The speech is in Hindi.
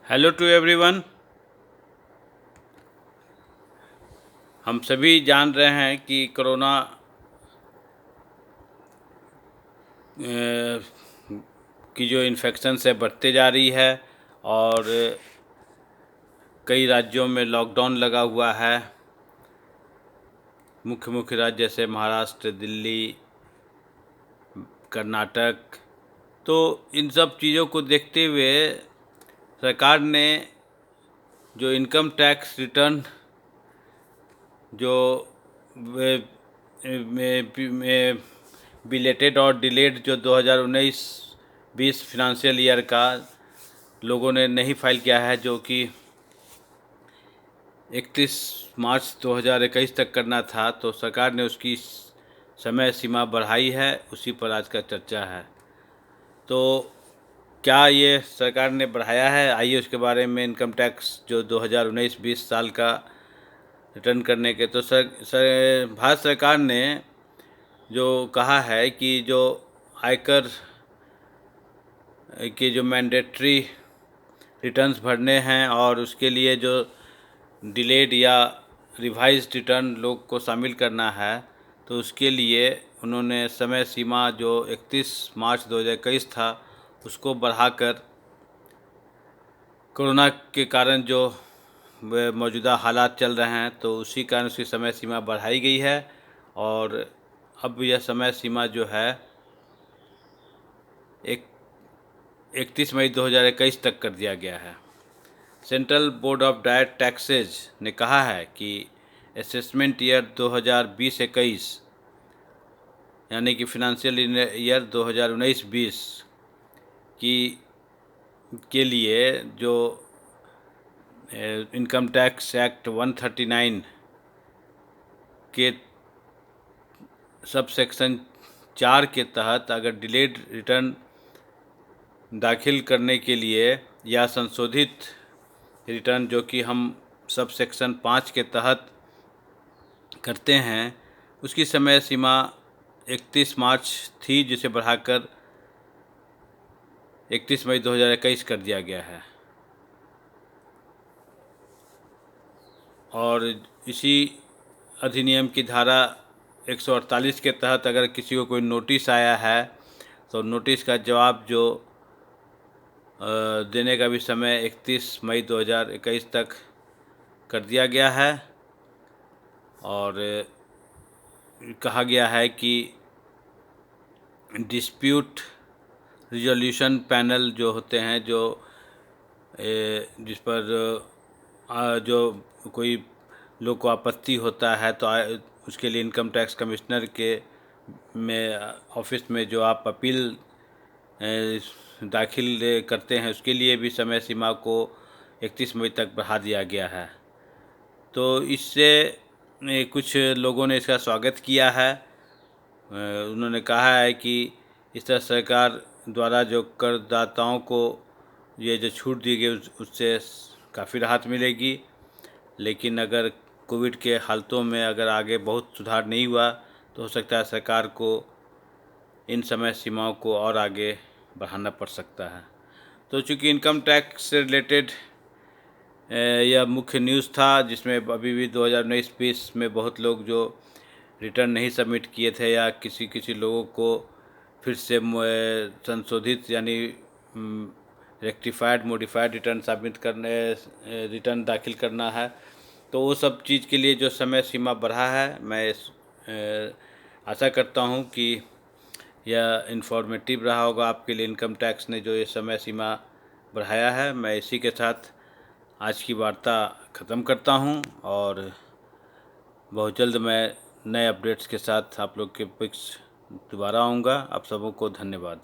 Hello to everyone. हम सभी जान रहे हैं कि कोरोना की जो इन्फेक्शन है बढ़ते जा रही है और कई राज्यों में लॉकडाउन लगा हुआ है। मुख्य मुख्य राज्य जैसे महाराष्ट्र, दिल्ली, कर्नाटक। तो इन सब चीज़ों को देखते हुए सरकार ने जो इनकम टैक्स रिटर्न जो बिलेटेड और डिलेड जो 2019-20 फिनंशियल ईयर का लोगों ने नहीं फाइल किया है, जो कि 31 मार्च 2021 तक करना था, तो सरकार ने उसकी समय सीमा बढ़ाई है। उसी पर आज का चर्चा है। तो क्या ये सरकार ने बढ़ाया है? आइए उसके बारे में। इनकम टैक्स जो 2019-20 साल का रिटर्न करने के, तो भारत सरकार ने जो कहा है कि जो आयकर के जो मैंडेटरी रिटर्न्स भरने हैं और उसके लिए जो डिलेड या रिवाइज्ड रिटर्न लोग को शामिल करना है, तो उसके लिए उन्होंने समय सीमा जो 31 मार्च 2021 था उसको बढ़ाकर कोरोना के कारण जो मौजूदा हालात चल रहे हैं, तो उसी कारण उसकी समय सीमा बढ़ाई गई है। और अब यह समय सीमा जो है 31 मई 2021 तक कर दिया गया है। Central board of direct taxes ने कहा है कि असेसमेंट ईयर 2020-21 यानी कि फिनंशियल ईयर 2019-20 की के लिए जो इनकम टैक्स एक्ट 139 के सब सेक्शन 4 के तहत अगर डिलेड रिटर्न दाखिल करने के लिए या संशोधित रिटर्न जो कि हम सब सेक्शन 5 के तहत करते हैं, उसकी समय सीमा 31 मार्च थी, जिसे बढ़ाकर 31 मई 2021 कर दिया गया है। और इसी अधिनियम की धारा 148 के तहत अगर किसी को कोई नोटिस आया है, तो नोटिस का जवाब जो देने का भी समय 31 मई 2021 तक कर दिया गया है। और कहा गया है कि डिस्प्यूट रिजोल्यूशन पैनल जो होते हैं, जो जिस पर जो कोई लोग को आपत्ति होता है, तो उसके लिए इनकम टैक्स कमिश्नर के ऑफिस में जो आप अपील दाखिल करते हैं, उसके लिए भी समय सीमा को 31 मई तक बढ़ा दिया गया है। तो इससे कुछ लोगों ने इसका स्वागत किया है। उन्होंने कहा है कि इस तरह सरकार द्वारा जो करदाताओं को ये जो छूट दी गई उससे काफ़ी राहत मिलेगी। लेकिन अगर कोविड के हालतों में अगर आगे बहुत सुधार नहीं हुआ, तो हो सकता है सरकार को इन समय सीमाओं को और आगे बढ़ाना पड़ सकता है। तो चूँकि इनकम टैक्स से रिलेटेड यह मुख्य न्यूज़ था, जिसमें अभी भी 2019-20 में बहुत लोग जो रिटर्न नहीं सबमिट किए थे या किसी लोगों को फिर से संशोधित यानी रेक्टिफाइड मॉडिफाइड रिटर्न सबमिट करने रिटर्न दाखिल करना है, तो वो सब चीज़ के लिए जो समय सीमा बढ़ा है, मैं आशा करता हूँ कि यह इन्फॉर्मेटिव रहा होगा आपके लिए। इनकम टैक्स ने जो ये समय सीमा बढ़ाया है, मैं इसी के साथ आज की वार्ता ख़त्म करता हूँ और बहुत जल्द मैं नए अपडेट्स के साथ आप लोग के पिक्स दोबारा आऊँगा। आप सबों को धन्यवाद।